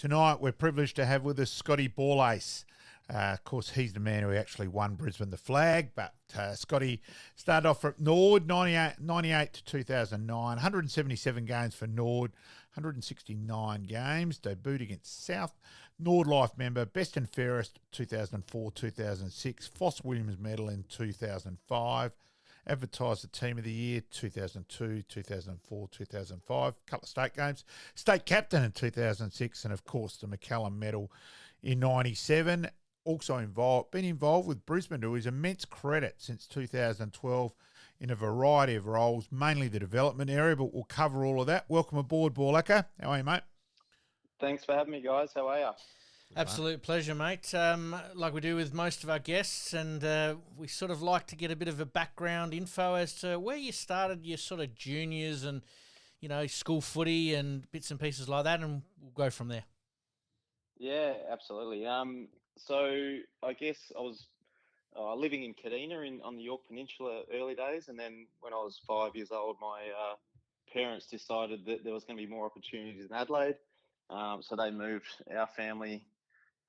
Tonight, we're privileged to have with us Scotty Borlace. Of course, he's the man who actually won Brisbane the flag, but Scotty started off at Norwood, 98 to 2009, 177 games for Norwood, 169 games, debuted against South, Nord Life member, best and fairest 2004-2006, Foss Williams medal in 2005, advertised the team of the year 2002, 2004, 2005, couple of state games, state captain in 2006, and of course the McCallum medal in 97. Also been involved with Brisbane to his immense credit since 2012 in a variety of roles, mainly the development area, but we'll cover all of that. Welcome aboard, Borlace. How are you, mate? Thanks for having me, guys. How are you? Absolute pleasure, mate. Like we do with most of our guests, and we sort of like to get a bit of a background info as to where you started your sort of juniors and, you know, school footy and bits and pieces like that, and we'll go from there. Yeah, absolutely. So I guess I was living in Kadina on the York Peninsula early days, and then when I was 5 years old, my parents decided that there was going to be more opportunities in Adelaide, so they moved our family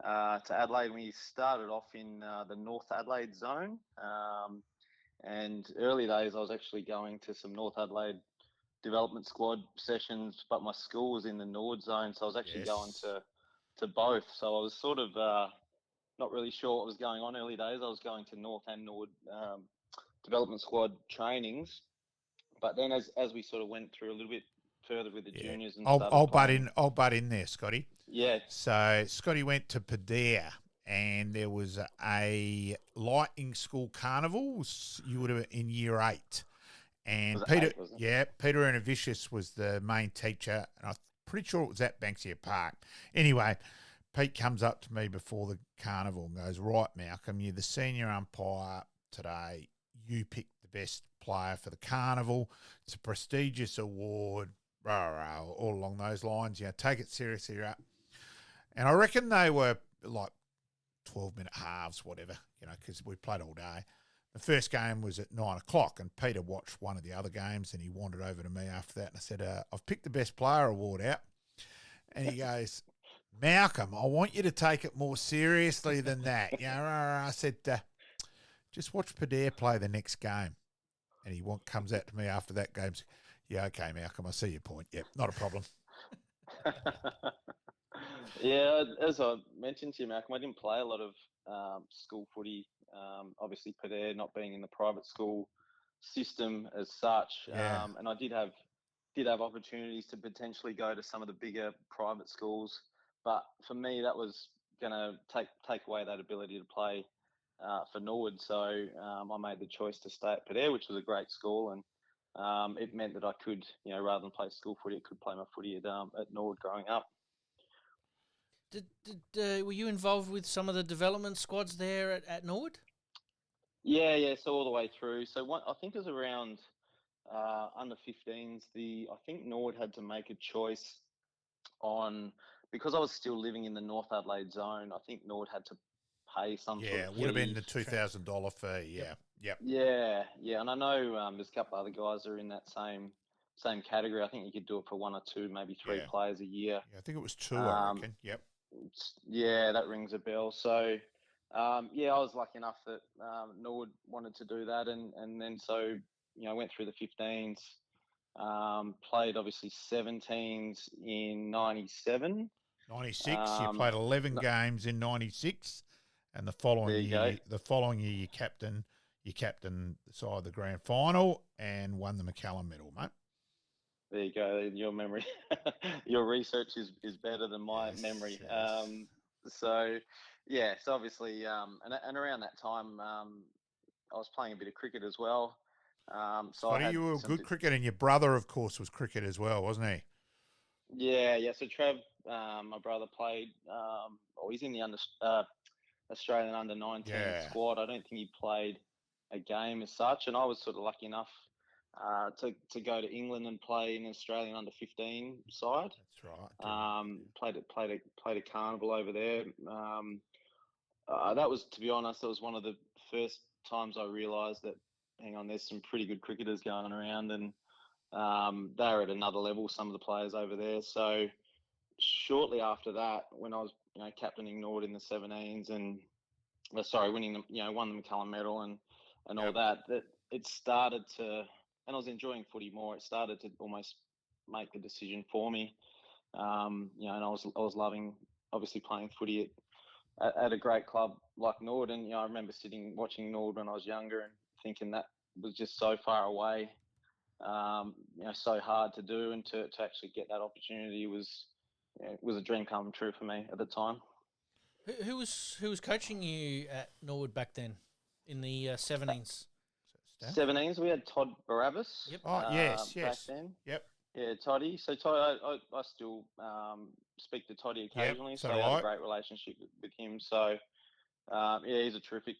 to Adelaide. We started off in the North Adelaide zone, and early days I was actually going to some North Adelaide development squad sessions, but my school was in the Norwood zone, so I was actually going to both. So I was sort of not really sure what was going on early days. I was going to North and Norwood development squad trainings, but then as we sort of went through a little bit further with the juniors and I'll butt in there, Scotty. Yeah. So Scotty went to Padare, and there was a lighting school carnival. You would have in year 8, and Peter Ernavicius was the main teacher, and I'm pretty sure it was at Banksia Park. Anyway, Pete comes up to me before the carnival and goes, "Right, Malcolm, you're the senior umpire today. You pick the best player for the carnival. It's a prestigious award." All along those lines, you know, take it seriously, right? And I reckon they were like 12-minute halves, whatever, you know, because we played all day. The first game was at 9 o'clock, and Peter watched one of the other games, and he wandered over to me after that, and I said, "I've picked the best player award out." And he goes, "Malcolm, I want you to take it more seriously than that." You know, I said, "Just watch Padare play the next game." And he comes out to me after that game. "Yeah, okay, Malcolm, I see your point. Yep, not a problem." Yeah, as I mentioned to you, Malcolm, I didn't play a lot of school footy. Obviously, Padare not being in the private school system as such, and I did have opportunities to potentially go to some of the bigger private schools, but for me, that was going to take away that ability to play for Norwood. So I made the choice to stay at Padare, which was a great school, and it meant that I could, you know, rather than play school footy, I could play my footy at Norwood growing up. Were you involved with some of the development squads there at Norwood? Yeah. So all the way through. So I think it was around under 15s. I think Norwood had to make a choice because I was still living in the North Adelaide zone. I think Norwood had to pay some sort of it would have been the $2,000 fee. Yep. Yeah, and I know there's a couple other guys that are in that same category. I think you could do it for 1 or 2, maybe 3 players a year. Yeah, I think it was 2. I reckon. Yep. Yeah, that rings a bell. So, I was lucky enough that Norwood wanted to do that, and then so you know, I went through the 15s, played obviously 17s in 97. 96. You played 11 games in 96, and the following year you captained the side of the grand final and won the McCallum medal, mate. There you go. Your memory, your research is better than my memory. So obviously, and around that time, I was playing a bit of cricket as well. You were a good cricket, and your brother, of course, was cricket as well, wasn't he? Yeah. So Trev, my brother, played. He's in the Australian under-19 squad. I don't think he played a game as such, and I was sort of lucky enough to go to England and play in the Australian under-15 side. That's right. Played a carnival over there. That was, to be honest, that was one of the first times I realised that, hang on, there's some pretty good cricketers going around, and they're at another level, some of the players over there. So shortly after that, when I was captaining Norwood in the 17s and winning the won the McCullum medal and all that it started to, and I was enjoying footy more. It started to almost make the decision for me. And I was loving obviously playing footy at a great club like Norwood. And I remember watching Norwood when I was younger and thinking that was just so far away, so hard to do, and to actually get that opportunity was a dream come true for me at the time. Who was coaching you at Norwood back then in the 17s? 17s, we had Todd Barabbas. Yep. Oh, yes. Back then. Yep. Yeah, Toddy. So Toddy, I still speak to Toddy occasionally. Yep, so I have a great relationship with him. So he's a terrific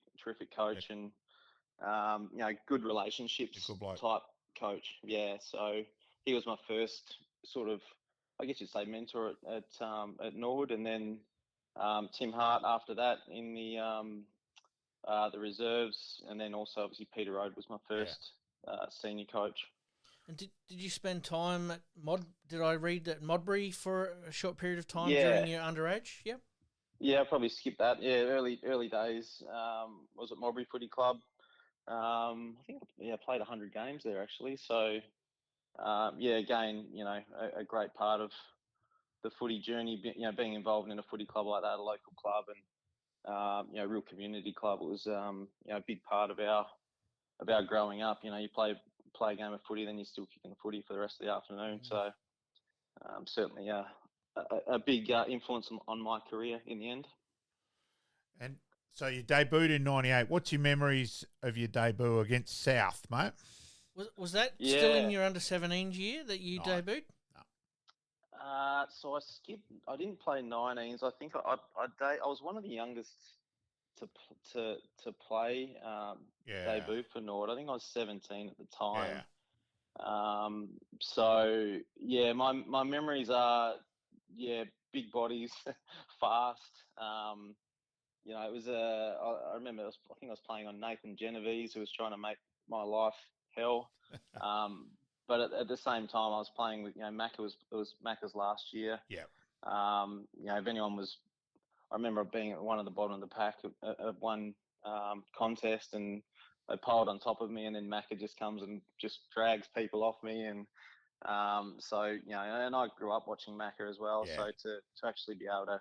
coach, and good relationships type coach. Yeah. So he was my first sort of, I guess you'd say, mentor at Norwood, and then Tim Hart after that in the reserves, and then also obviously Peter Rode was my first senior coach. And did you spend time at Did I read at Modbury for a short period of time during your underage? Yep. Yeah, I probably skipped that. Yeah, early days. Was at Modbury Footy Club. I think I played 100 games there actually. So again, a great part of the footy journey. Being involved in a footy club like that, a local club, and a real community club. It was a big part of our growing up. You play a game of footy, then you're still kicking footy for the rest of the afternoon. So certainly a big influence on my career in the end. And so you debuted in '98. What's your memories of your debut against South, mate? Was that still in your under-17s year that you debuted? No. So I skipped. I didn't play 19s. I think I was one of the youngest to play debut for Norwood. I think I was 17 at the time. So my memories are big bodies, fast. It was I remember I think I was playing on Nathan Genovese, who was trying to make my life hell. But at the same time, I was playing with Macca. It was Macca's last year. Yeah. If anyone was, I remember being at one of the bottom of the pack at one contest, and they piled on top of me, and then Macca just comes and just drags people off me, and and I grew up watching Macca as well. Yeah. So to actually be able to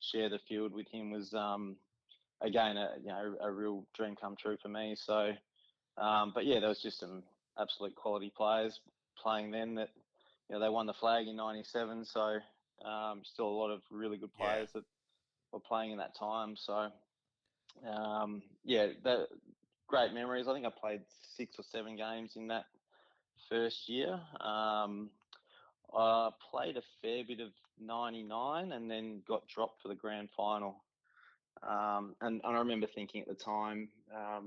share the field with him was again a real dream come true for me. So there was just some absolute quality players playing then that they won the flag in '97. So still a lot of really good players that were playing in that time. So that great memories. I think I played 6 or 7 games in that first year. I played a fair bit of '99 and then got dropped for the grand final. And I remember thinking at the time, I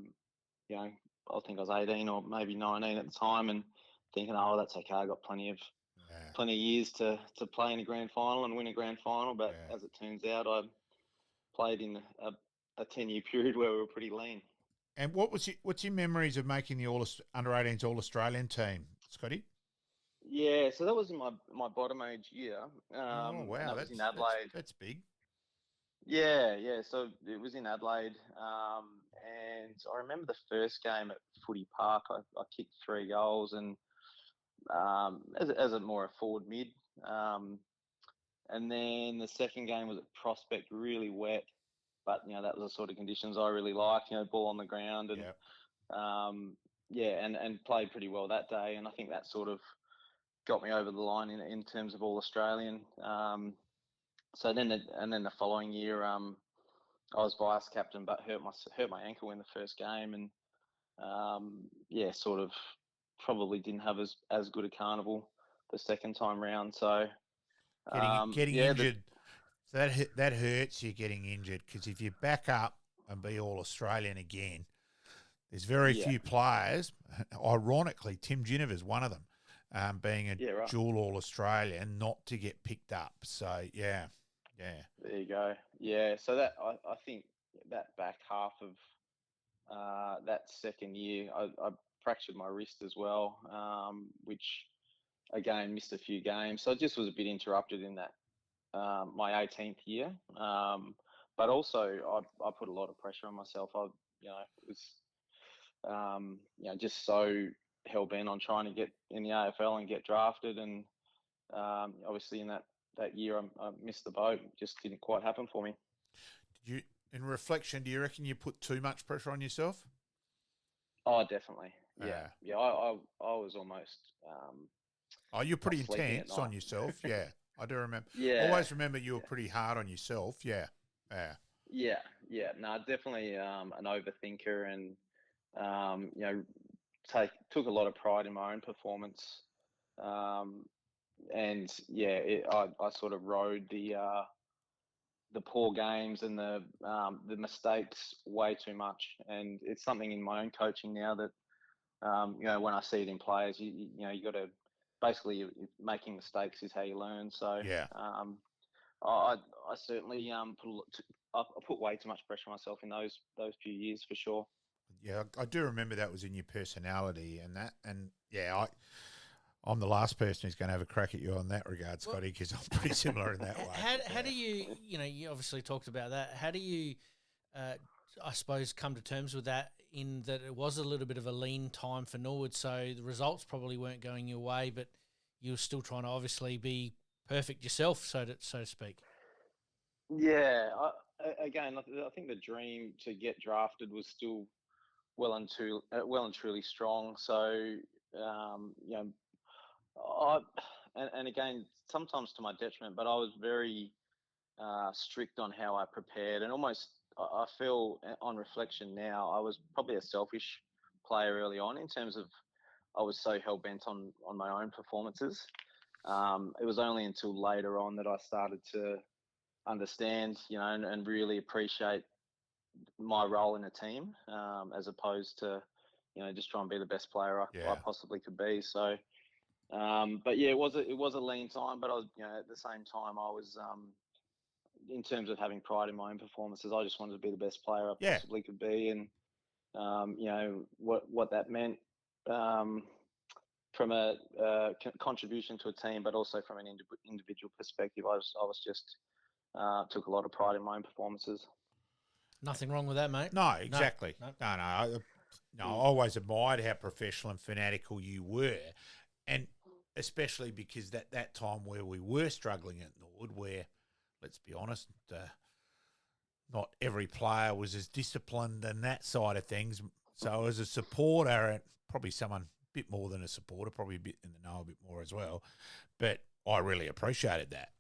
think I was 18 or maybe 19 at the time, and thinking, oh, that's okay. I got plenty of years to play in a grand final and win a grand final. But as it turns out, I played in a 10-year period where we were pretty lean. And what's your memories of making the under-18s All-Australian team, Scotty? Yeah, so that was in my bottom age year. Oh, wow. That was in Adelaide. That's big. Yeah. So it was in Adelaide. And I remember the first game at Footy Park, I kicked 3 goals, and as a more a forward mid. And then the second game was at Prospect, really wet. But, that was the sort of conditions I really liked, ball on the ground, and and played pretty well that day. And I think that sort of got me over the line in terms of All-Australian. So then the following year, I was vice captain, but hurt my ankle in the first game, and sort of probably didn't have as good a carnival the second time round. So getting injured. So that hurts you getting injured, because if you back up and be All-Australian again, there's very few players. Ironically, Tim Ginniver's one of them, being a dual All-Australian, not to get picked up. So yeah. There you go. Yeah. So that I think that back half of that second year, I fractured my wrist as well, which again missed a few games. So it just was a bit interrupted in that my 18th year. But also I put a lot of pressure on myself. I was just so hell bent on trying to get in the AFL and get drafted, and obviously in that year I missed the boat. It just didn't quite happen for me. Did you, in reflection, do you reckon you put too much pressure on yourself? Oh, definitely. Yeah. I was almost. Oh, you're pretty intense on yourself. Yeah, I do remember. Yeah. Always remember you were pretty hard on yourself. Yeah. Yeah. No, definitely an overthinker, and took a lot of pride in my own performance. And yeah, I sort of rode the poor games and the mistakes way too much, and it's something in my own coaching now that when I see it in players, you got to basically making mistakes is how you learn. So yeah, I certainly I put way too much pressure on myself in those few years for sure. Yeah, I do remember that was in your personality and yeah, I'm the last person who's going to have a crack at you on that regard, Scotty, because I'm pretty similar in that way. How do you obviously talked about that. How do you, I suppose, come to terms with that, in that it was a little bit of a lean time for Norwood, so the results probably weren't going your way, but you were still trying to obviously be perfect yourself, so to speak. Yeah, I think the dream to get drafted was still well and truly strong. So I, and again, sometimes to my detriment, but I was very strict on how I prepared, and almost I feel on reflection now I was probably a selfish player early on, in terms of I was so hell bent on my own performances. It was only until later on that I started to understand, and really appreciate my role in a team, as opposed to, just try and be the best player I possibly could be. So, but yeah, it was a lean time, but I was, at the same time, I was, in terms of having pride in my own performances, I just wanted to be the best player I possibly could be, and what that meant, from a contribution to a team, but also from an individual perspective, I was just took a lot of pride in my own performances. Nothing wrong with that, mate. No, exactly. No. I always admired how professional and fanatical you were, and especially because that time where we were struggling at Norwood, where, let's be honest, not every player was as disciplined and that side of things. So as a supporter, and probably someone a bit more than a supporter, probably a bit in the know a bit more as well, but I really appreciated that.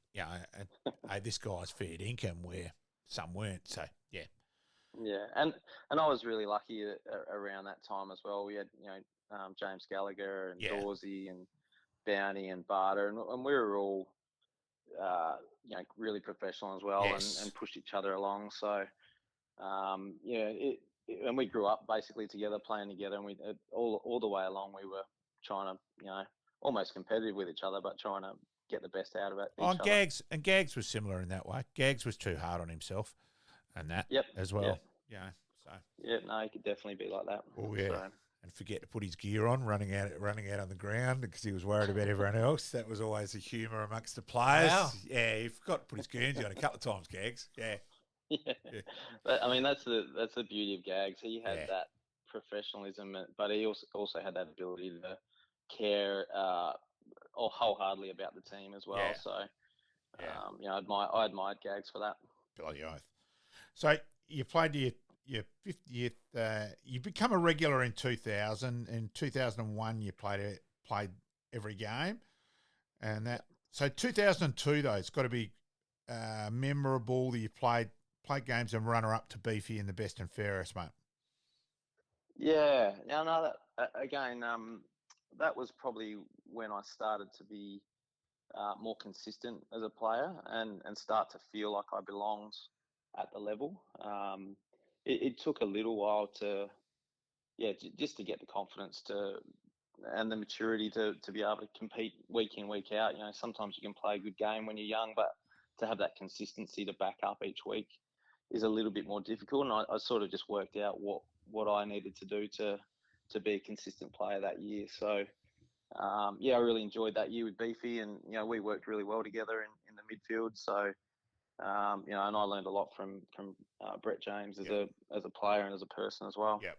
Hey, this guy's fair income where some weren't. So yeah. Yeah, and I was really lucky around that time as well. We had James Gallagher and Dawsey and Bounty and Barter, and we were all really professional as well, and pushed each other along. So and we grew up basically together, playing together, and we all the way along we were trying to almost competitive with each other, but trying to get the best out of it. Gags was similar in that way. Gags was too hard on himself. And that as well. So. Yeah, no, he could definitely be like that. Oh yeah, and forget to put his gear on, running out on the ground because he was worried about everyone else. That was always the humour amongst the players. Wow. Yeah, he forgot to put his Guernsey on a couple of times, Gags. Yeah. But I mean, that's the beauty of Gags. He had that professionalism, but he also had that ability to care wholeheartily about the team as well. So, I admired Gags for that. Bloody oath. So you played your 50th. You become a regular in 2000. In 2001, you played every game, and that. So 2002 though, it's got to be memorable that you played games and runner up to Beefy in the best and fairest, mate. Yeah, no, again, that was probably when I started to be more consistent as a player and start to feel like I belonged at the level. It took a little while just to get the confidence and the maturity to be able to compete week in, week out. Sometimes you can play a good game when you're young, but to have that consistency to back up each week is a little bit more difficult. And I sort of just worked out what I needed to do to be a consistent player that year. So, I really enjoyed that year with Beefy, and we worked really well together in the the midfield. So, and I learned a lot from Brett James as a player and as a person as well. Yep.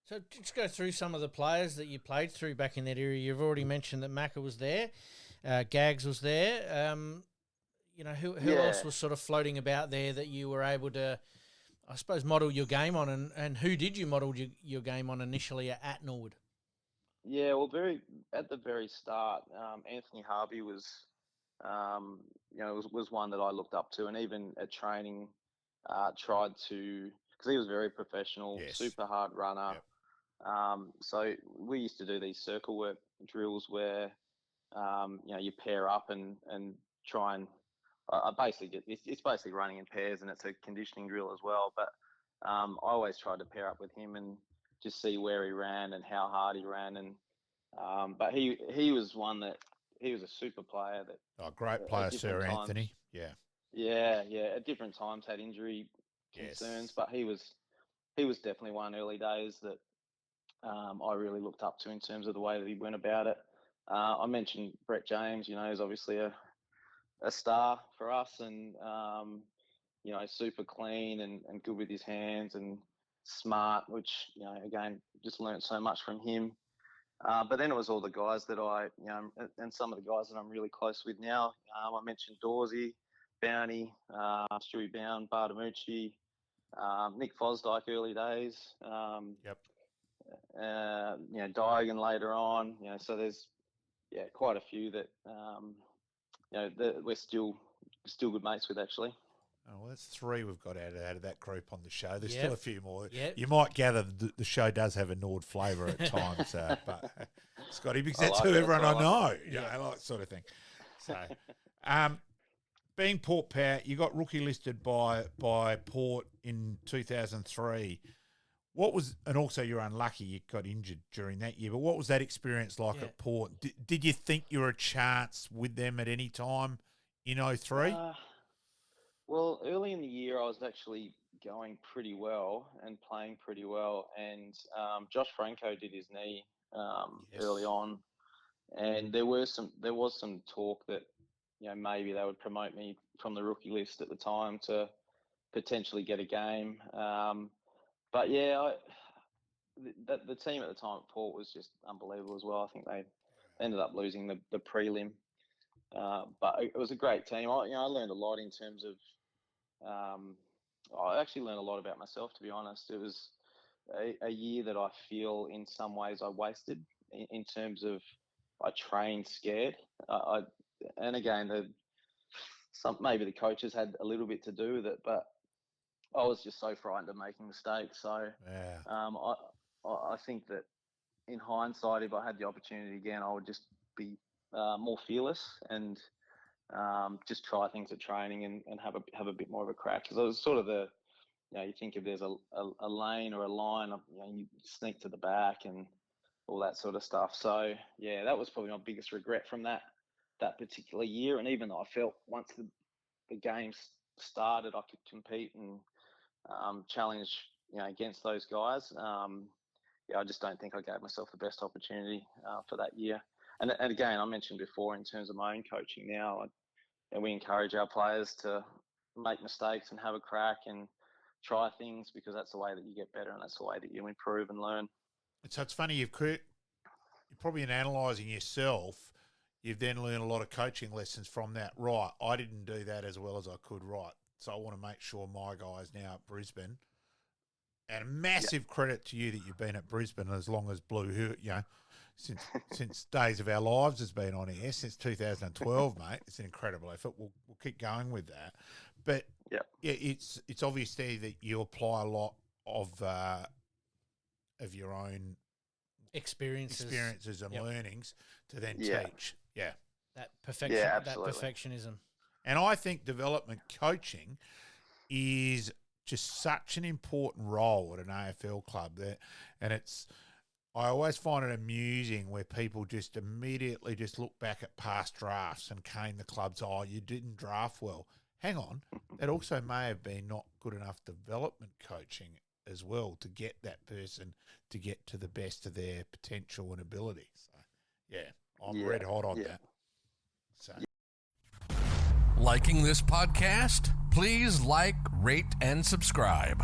So just go through some of the players that you played through back in that era. You've already mentioned that Macca was there, Gags was there. Who else was sort of floating about there that you were able to, I suppose, model your game on, and who did you model your game on initially at Norwood? Yeah, well, at the very start, Anthony Harvey was one that I looked up to, and even at training, tried to, because he was very professional, super hard runner. Yep. So we used to do these circle work drills where, you pair up and try and, it's basically running in pairs, and it's a conditioning drill as well. But I always tried to pair up with him and just see where he ran and how hard he ran. And but he was one that, he was a super player that. Great player, Sir Anthony. Yeah. Yeah. At different times had injury concerns, but he was definitely one early days that I really looked up to in terms of the way that he went about it. I mentioned Brett James. He's obviously a star for us, and super clean and good with his hands and smart, which again, just learned so much from him. But then it was all the guys that and some of the guys that I'm really close with now. I mentioned Dawsey, Bounty, Stewie Bound, Bartamucci, Nick Fosdyke early days. Yep. Diagon later on. So there's quite a few that that we're still good mates with, actually. Oh, well, that's 3 we've got out of that group on the show. There's Yep. still a few more. Yep. You might gather the show does have a Nord flavour at times, but Scotty, because that's who everyone I know, that sort of thing. So, being Port Power, you got rookie listed by Port in 2003. And also you're unlucky you got injured during that year, but what was that experience like at Port? Did you think you were a chance with them at any time in 03? Well, early in the year, I was actually going pretty well and playing pretty well, and Josh Franco did his knee early on, and there was some talk that maybe they would promote me from the rookie list at the time to potentially get a game. But the team at the time at Port was just unbelievable as well. I think they ended up losing the prelim, but it was a great team. I learned a lot in terms of. I actually learned a lot about myself, to be honest. It was a year that I feel in some ways I wasted in terms of I trained scared. And again, maybe the coaches had a little bit to do with it, but I was just so frightened of making mistakes. So I think that in hindsight, if I had the opportunity again, I would just be more fearless and just try things at training and have a bit more of a crack. Because I was sort of you think if there's a lane or a line, you sneak to the back and all that sort of stuff. So that was probably my biggest regret from that particular year. And even though I felt once the games started, I could compete and challenge against those guys. I just don't think I gave myself the best opportunity for that year. And again, I mentioned before in terms of my own coaching now, and we encourage our players to make mistakes and have a crack and try things, because that's the way that you get better and that's the way that you improve and learn. So it's funny, you're probably in analysing yourself, you've then learned a lot of coaching lessons from that. Right, I didn't do that as well as I could, right? So I want to make sure my guys now at Brisbane, and a massive credit to you that you've been at Brisbane as long as Blue, since days of our lives has been on air, since 2012, mate. It's an incredible effort. We'll keep going with that. But it's obvious there that you apply a lot of your own experiences and learnings to then teach. Yeah. That perfection, that perfectionism. And I think development coaching is just such an important role at an AFL club I always find it amusing where people just immediately just look back at past drafts and cane the clubs, you didn't draft well. Hang on, that also may have been not good enough development coaching as well to get that person to get to the best of their potential and ability. So, I'm red hot on that. So. Liking this podcast? Please like, rate, and subscribe.